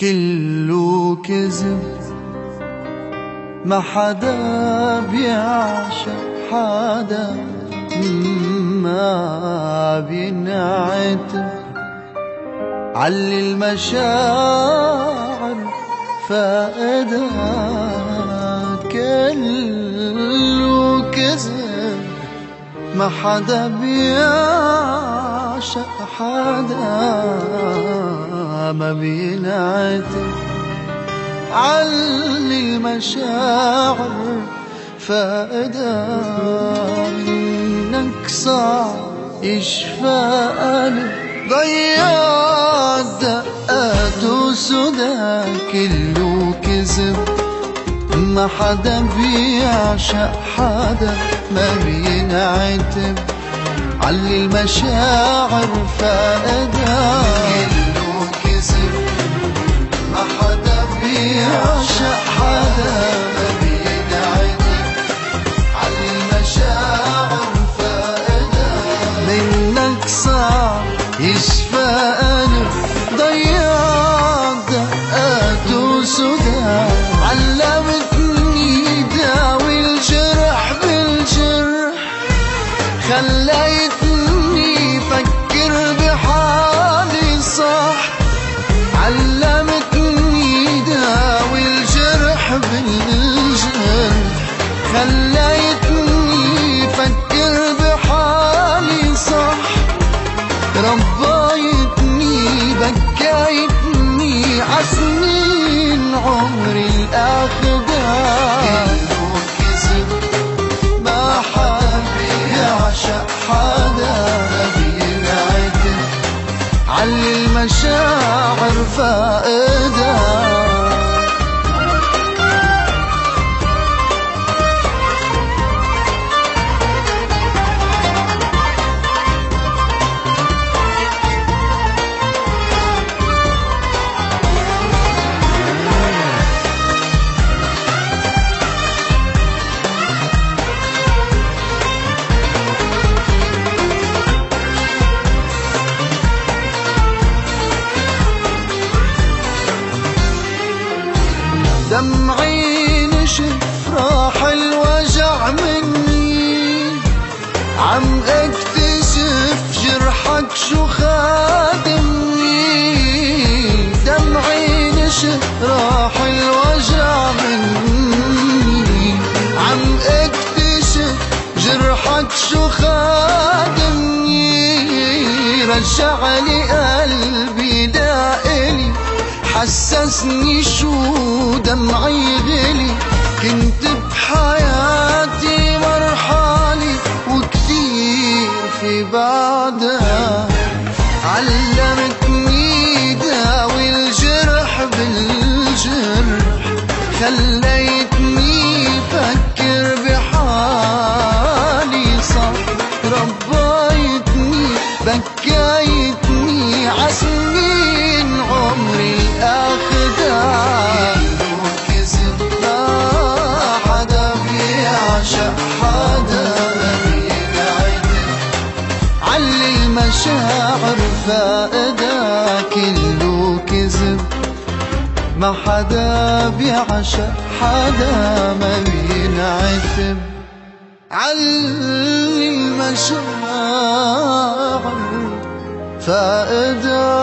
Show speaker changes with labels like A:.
A: كله كذب، ما حدا بيعشق حدا، ما بينعتب علي المشاعر فقدها. كله كذب، ما حدا بيعشق حدا، ما بينعتب علي المشاعر فقدها. منك صعب يشفى قلب ضيع دقات وسودا. كله كذب، ما حدا بيعشق حدا، ما بينعتب علي المشاعر فقدها. كله كذب، ما حدا بيعشق حدا، ما بينعتب علي المشاعر فقدها. منك صعب يشفى قلب ضيع دقات وسودا. علمتني داوي الجرح بالجرح، خليتني فكر بحالي صح. علمتني داوي الجرح بالجرح، خليتني فكر بحالي صح. ربيتني بكيتني عسنين عمري الأخدع. كله كذب، ما حدا يعشق حدا، ما بينعتب علي المشاعر فقدها. دمعي نشف راح الوجع مني، عم اكتشف جرحك شو خادمني. دمعي نشف راح الوجع مني، عم اكتشف جرحك شو خادمني. رجعلي قلبي لإلي، حسسني شو دمعي غلي. كنت بحياتي مرحالي وكتير في بعدها. علمتني داوي الجرح بالجرح، خليتني فكر بحالي صح. ربيتني بكيتني عسنين عمري أخدع. كله كذب، ما حدا بيعشق حدا، ما بينعتب علي المشاعر فقدها. كله كذب، ما حدا بيعشق حدا، ما بينعتب علي المشاعر فقدها.